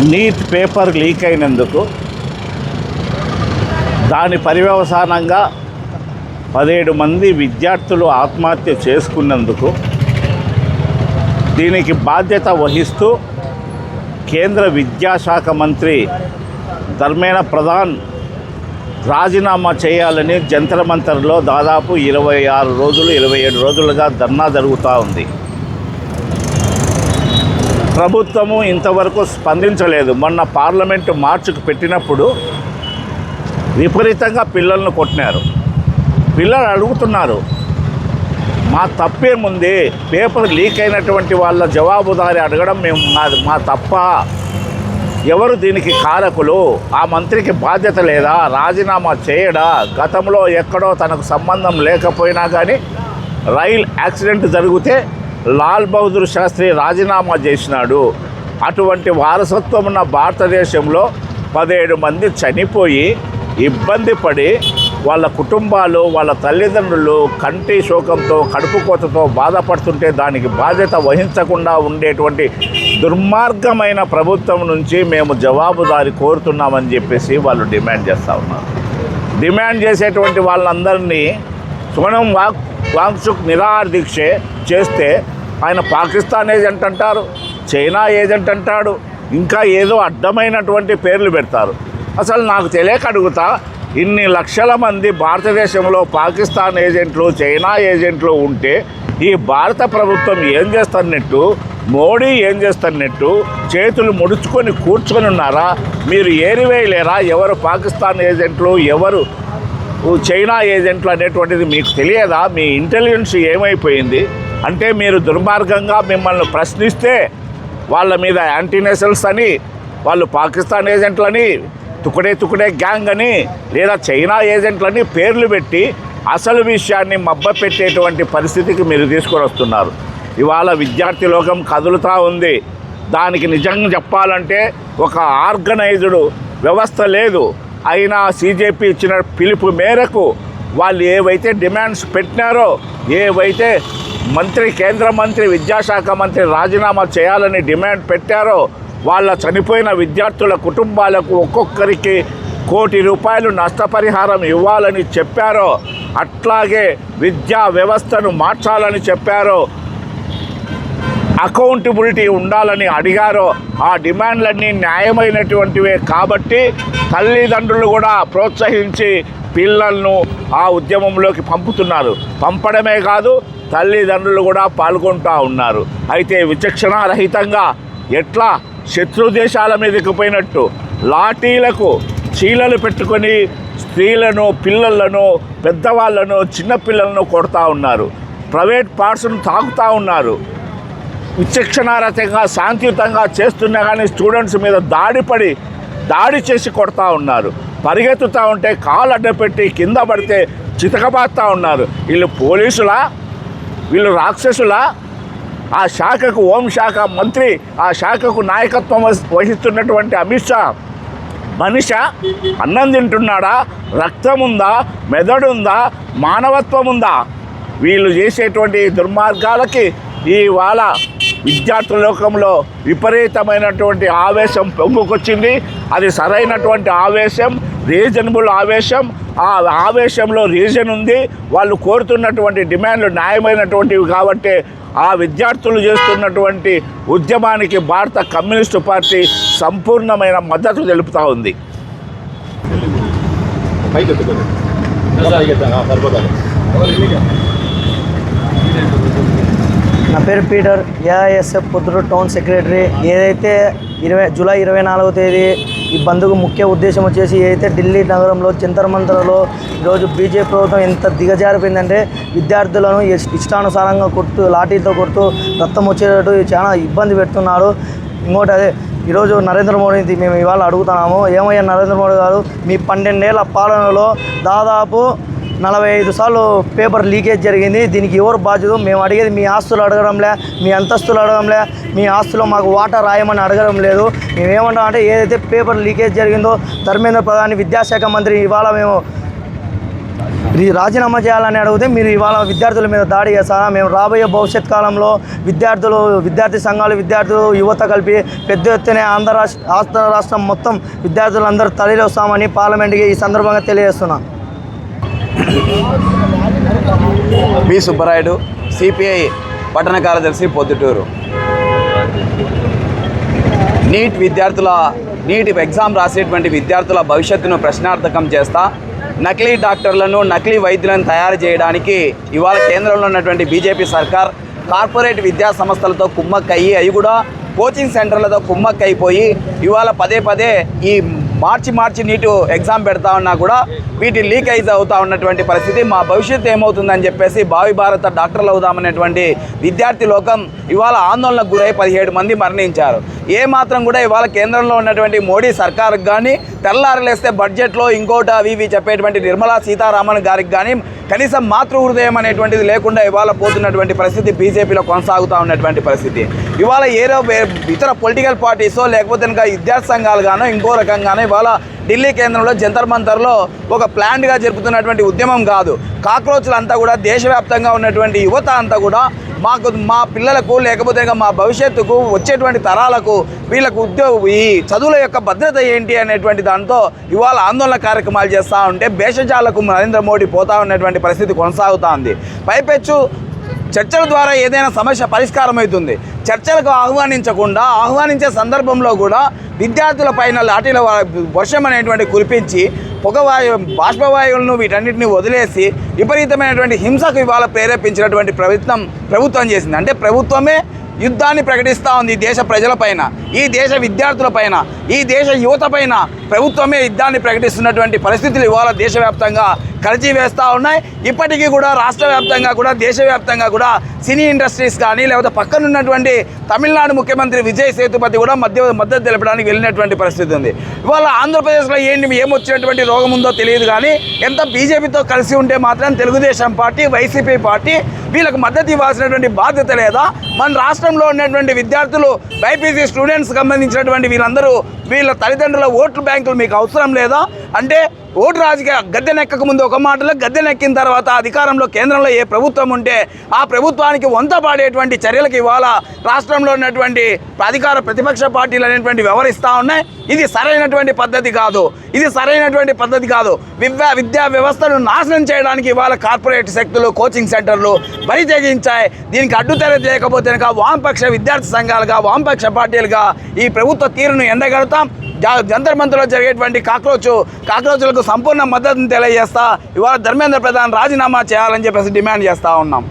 Neat paper leak అయినందుకు దాని పర్యవసానంగా 17 మంది విద్యార్థులు ఆత్మహత్య చేసుకున్నందుకు దీనికి బాధ్యత వహిస్తూ కేంద్ర విద్యాశాఖ మంత్రి ధర్మేంద్ర ప్రధాన్ రాజీనామా చేయాలని జంతర్ మంతర్లో దాదాపు 26 రోజులు 27 రోజులుగా ధర్నా జరుగుతూ ఉంది. ప్రభుత్వము ఇంతవరకు స్పందించలేదు. మొన్న పార్లమెంటు మార్చుకు పెట్టినప్పుడు విపరీతంగా పిల్లలను కొట్టినారు. పిల్లలు అడుగుతున్నారు, మా తప్పేముంది, పేపర్ లీక్ అయినటువంటి వాళ్ళ జవాబుదారి అడగడం మేము మా తప్ప, ఎవరు దీనికి కారకులు, ఆ మంత్రికి బాధ్యత లేదా, రాజీనామా చేయడా, గతంలో ఎక్కడో తనకు సంబంధం లేకపోయినా కానీ రైల్ యాక్సిడెంట్ జరిగితే లాల్ బహదూర్ శాస్త్రి రాజీనామా చేసినాడు. అటువంటి వారసత్వం ఉన్న భారతదేశంలో 17 మంది చనిపోయి ఇబ్బంది పడి వాళ్ళ కుటుంబాలు వాళ్ళ తల్లిదండ్రులు కంటి శోకంతో కడుపు కోతతో బాధపడుతుంటే దానికి బాధ్యత వహించకుండా ఉండేటువంటి దుర్మార్గమైన ప్రభుత్వం నుంచి మేము జవాబుదారి కోరుతున్నామని చెప్పేసి వాళ్ళు డిమాండ్ చేస్తూ ఉన్నారు. డిమాండ్ చేసేటువంటి వాళ్ళందరినీ సోనం వాంగ్చుక్ నిరాహార దీక్ష చేస్తే ఆయన పాకిస్తాన్ ఏజెంట్ అంటారు, చైనా ఏజెంట్ అంటాడు, ఇంకా ఏదో అడ్డమైనటువంటి పేర్లు పెడతారు. అసలు నాకు తెలియక అడుగుతా, ఇన్ని లక్షల మంది భారతదేశంలో పాకిస్తాన్ ఏజెంట్లు చైనా ఏజెంట్లు ఉంటే ఈ భారత ప్రభుత్వం ఏం చేస్తున్నట్టు, మోడీ ఏం చేస్తున్నట్టు చేతులు ముడుచుకొని కూర్చొని ఉన్నారా? మీరు ఏరివేయలేరా ఎవరు పాకిస్తాన్ ఏజెంట్లు ఎవరు చైనా ఏజెంట్లు అనేటువంటిది మీకు తెలియదా? మీ ఇంటెలిజెన్స్ ఏమైపోయింది? అంటే మీరు దుర్మార్గంగా మిమ్మల్ని ప్రశ్నిస్తే వాళ్ళ మీద యాంటీనేషనల్స్ అని, వాళ్ళు పాకిస్తాన్ ఏజెంట్లని, తుకుడే గ్యాంగ్ అని, లేదా చైనా ఏజెంట్లని పేర్లు పెట్టి అసలు విషయాన్ని మబ్బపెట్టేటువంటి పరిస్థితికి మీరు తీసుకొని వస్తున్నారు. ఇవాళ విద్యార్థి లోకం కదులుతూ ఉంది. దానికి నిజంగా చెప్పాలంటే ఒక ఆర్గనైజ్డ్ వ్యవస్థ లేదు. అయినా సీజేపీ ఇచ్చిన పిలుపు మేరకు వాళ్ళు ఏవైతే డిమాండ్స్ పెట్టినారో, ఏవైతే కేంద్ర మంత్రి విద్యాశాఖ మంత్రి రాజీనామా చేయాలని డిమాండ్ పెట్టారో, వాళ్ళ చనిపోయిన విద్యార్థుల కుటుంబాలకు ఒక్కొక్కరికి ₹1 కోటి నష్టపరిహారం ఇవ్వాలని చెప్పారో, అట్లాగే విద్యా వ్యవస్థను మార్చాలని చెప్పారో, అకౌంటబిలిటీ ఉండాలని అడిగారో, ఆ డిమాండ్లన్నీ న్యాయమైనటువంటివే కాబట్టి తల్లిదండ్రులు కూడా ప్రోత్సహించి పిల్లలను ఆ ఉద్యమంలోకి పంపుతున్నారు. పంపడమే కాదు, తల్లిదండ్రులు కూడా పాల్గొంటూ ఉన్నారు. అయితే విచక్షణారహితంగా ఎట్లా శత్రు దేశాల మీదకి పోయినట్టు లాఠీలకు చీలలు పెట్టుకొని స్త్రీలను, పిల్లలను, పెద్దవాళ్ళను, చిన్నపిల్లలను కొడతా ఉన్నారు. ప్రైవేట్ పార్ట్స్ను తాకుతూ ఉన్నారు. విచక్షణారహితంగా శాంతియుతంగా చేస్తున్నా కానీ స్టూడెంట్స్ మీద దాడి చేసి కొడతా ఉన్నారు. పరిగెత్తుతూ ఉంటే కాలు అడ్డపెట్టి కింద పడితే చితకబాస్తూ ఉన్నారు. వీళ్ళు పోలీసులా, వీళ్ళు రాక్షసులా? ఆ శాఖకు హోంశాఖ మంత్రి, ఆ శాఖకు నాయకత్వం వహిస్తున్నటువంటి అమిత్ షా మనిషా? అన్నం తింటున్నాడా? రక్తం ఉందా? మెదడుందా? మానవత్వం ఉందా? వీళ్ళు చేసేటువంటి దుర్మార్గాలకి ఇవాళ విద్యార్థుల లోకంలో విపరీతమైనటువంటి ఆవేశం పొంగుకొచ్చింది. అది సరైనటువంటి ఆవేశం, రీజనబుల్ ఆవేశం. ఆ ఆవేశంలో రీజన్ ఉంది. వాళ్ళు కోరుతున్నటువంటి డిమాండ్లు న్యాయమైనటువంటివి కాబట్టి ఆ విద్యార్థులు చేస్తున్నటువంటి ఉద్యమానికి భారత కమ్యూనిస్టు పార్టీ సంపూర్ణమైన మద్దతు తెలుపుతూ ఉంది. నా పేరు Peter, AISF Proddatur town secretary. ఏదైతే జూలై 24వ తేదీ ఈ బంద్కు ముఖ్య ఉద్దేశం వచ్చేసి ఏదైతే ఢిల్లీ నగరంలో జంతర్ మంతర్లో ఈరోజు బీజేపీ ప్రభుత్వం ఎంత దిగజారిపోయిందంటే విద్యార్థులను ఇష్టానుసారంగా కొడుతూ, లాఠీలతో కొడుతూ, రక్తం వచ్చేటట్టు చాలా ఇబ్బంది పెడుతున్నారు. ఇంకోటి అదే ఈరోజు నరేంద్ర మోడీని మేము ఇవాళ అడుగుతున్నాము, ఏమయ్యా నరేంద్ర మోడీ గారు, మీ 12 ఏళ్ల పాలనలో దాదాపు 45 సార్లు పేపర్ లీకేజ్ జరిగింది. దీనికి ఎవరు బాధ్యత? మేము అడిగేది మీ ఆస్తులు అడగడంలే, మీ అంతస్తులు అడగడంలే, మీ ఆస్తులో మాకు వాటా రాయమని అడగడం లేదు. మేమేమంటాం అంటే ఏదైతే పేపర్ లీకేజ్ జరిగిందో ధర్మేంద్ర ప్రధాన్ విద్యాశాఖ మంత్రి ఇవాళ మేము రాజీనామా చేయాలని అడిగితే మీరు ఇవాళ విద్యార్థుల మీద దాడి చేస్తారా? మేము రాబోయే భవిష్యత్ కాలంలో విద్యార్థి సంఘాలు, విద్యార్థులు, యువత కలిపి పెద్ద ఎత్తున ఆంధ్ర రాష్ట్రం మొత్తం విద్యార్థులందరూ తరలి వస్తామని పార్లమెంట్కి ఈ సందర్భంగా తెలియజేస్తున్నాం. పి సుబ్బరాయుడు, సిపిఐ పట్టణ కార్యదర్శి, పొద్దుటూరు. నీట్ ఎగ్జామ్ రాసేటువంటి విద్యార్థుల భవిష్యత్తును ప్రశ్నార్థకం చేస్తా నకిలీ డాక్టర్లను, నకిలీ వైద్యులను తయారు చేయడానికి ఇవాళ కేంద్రంలో ఉన్నటువంటి బీజేపీ సర్కార్ కార్పొరేట్ విద్యా సంస్థలతో కుమ్మక్కయ్యి, అవి కూడా కోచింగ్ సెంటర్లతో కుమ్మక్కైపోయి ఇవాళ పదే ఈ మార్చి నీటు ఎగ్జామ్ పెడతా ఉన్నా కూడా వీటి లీకేజ్ అవుతూ ఉన్నటువంటి పరిస్థితి. మా భవిష్యత్తు ఏమవుతుందని చెప్పేసి భావి భారత డాక్టర్లు అవుదామనేటువంటి విద్యార్థి లోకం ఇవాళ ఆందోళనకు గురై 17 మంది మరణించారు. ఏమాత్రం కూడా ఇవాళ కేంద్రంలో ఉన్నటువంటి మోడీ సర్కారుకు కానీ, తెల్లారలేస్తే బడ్జెట్లో ఇంకోటి అవి చెప్పేటువంటి నిర్మలా సీతారామన్ గారికి కానీ కనీసం మాతృ హృదయం అనేటువంటిది లేకుండా ఇవాళ పోతున్నటువంటి పరిస్థితి బీజేపీలో కొనసాగుతూ ఉన్నటువంటి పరిస్థితి. ఇవాళ ఇతర పొలిటికల్ పార్టీసో లేకపోతే ఇంకా విద్యార్థి సంఘాలు గానో ఇంకో రకంగానో ఇవాళ ఢిల్లీ కేంద్రంలో జంతర్ మంతర్లో ఒక ప్లాన్డ్గా జరుపుతున్నటువంటి ఉద్యమం కాదు. కాక్రోచ్లంతా కూడా దేశవ్యాప్తంగా ఉన్నటువంటి యువత అంతా కూడా మా పిల్లలకు లేకపోతే ఇంకా మా భవిష్యత్తుకు వచ్చేటువంటి తరాలకు వీళ్ళకు ఈ చదువుల యొక్క భద్రత ఏంటి అనేటువంటి దాంతో ఇవాళ ఆందోళన కార్యక్రమాలు చేస్తూ ఉంటే భేషజాలకు నరేంద్ర మోడీ పోతా ఉన్నటువంటి పరిస్థితి కొనసాగుతూ ఉంది. పైపెచ్చు చర్చల ద్వారా ఏదైనా సమస్య పరిష్కారం అవుతుంది. చర్చలకు ఆహ్వానించే సందర్భంలో కూడా విద్యార్థుల పైన లాఠీల వర్షం అనేటువంటి కురిపించి బాష్పవాయువులను వీటన్నిటిని వదిలేసి విపరీతమైనటువంటి హింసకు ఇవాళ ప్రేరేపించినటువంటి ప్రభుత్వం చేసింది. అంటే ప్రభుత్వమే యుద్ధాన్ని ప్రకటిస్తూ ఉంది ఈ దేశ ప్రజలపైన, ఈ దేశ విద్యార్థులపైన, ఈ దేశ యువత పైన ప్రభుత్వమే యుద్ధాన్ని ప్రకటిస్తున్నటువంటి పరిస్థితులు ఇవాళ దేశవ్యాప్తంగా కలిచివేస్తూ ఉన్నాయి. ఇప్పటికీ కూడా రాష్ట్ర వ్యాప్తంగా కూడా దేశవ్యాప్తంగా కూడా సినీ ఇండస్ట్రీస్ కానీ లేకపోతే పక్కనున్నటువంటి తమిళనాడు ముఖ్యమంత్రి విజయ్ సేతుపతి కూడా మద్దతు తెలపడానికి వెళ్ళినటువంటి పరిస్థితి ఉంది. ఇవాళ ఆంధ్రప్రదేశ్లో ఏమొచ్చినటువంటి రోగం ఉందో తెలియదు కానీ ఎంత బీజేపీతో కలిసి ఉంటే మాత్రం తెలుగుదేశం పార్టీ, వైసీపీ పార్టీ వీళ్ళకు మద్దతు ఇవ్వాల్సినటువంటి బాధ్యత లేదా? మన రాష్ట్రంలో ఉన్నటువంటి విద్యార్థులు, బైపీసీ స్టూడెంట్స్ సంబంధించినటువంటి వీళ్ళ తల్లిదండ్రుల ఓట్ల బ్యాంకులు మీకు అవసరం లేదా? అంటే ఓటు రాజకీయ గద్దెనెక్కక ముందు ఒక మాటలో, గద్దెనెక్కిన తర్వాత అధికారంలో కేంద్రంలో ఏ ప్రభుత్వం ఉంటే ఆ ప్రభుత్వానికి వంత పాడేటువంటి చర్యలకు ఇవాళ రాష్ట్రంలో ఉన్నటువంటి అధికార ప్రతిపక్ష పార్టీలు అనేటువంటి వ్యవహరిస్తూ ఉన్నాయి. ఇది సరైనటువంటి పద్ధతి కాదు. విద్యా వ్యవస్థను నాశనం చేయడానికి ఇవాళ కార్పొరేట్ శక్తులు, కోచింగ్ సెంటర్లు బరి తెగించాయి. దీనికి అడ్డుతెర చేయకపోతే వామపక్ష విద్యార్థి సంఘాలుగా, వామపక్ష పార్టీలుగా ఈ ప్రభుత్వ తీరును ఎండగడతాం. జంతర్ మంతర్లో జరిగేటువంటి కాక్రోచులకు సంపూర్ణ మద్దతును తెలియజేస్తా ఇవాళ ధర్మేంద్ర ప్రధాన్ రాజీనామా చేయాలని చెప్పేసి డిమాండ్ చేస్తూ ఉన్నాం.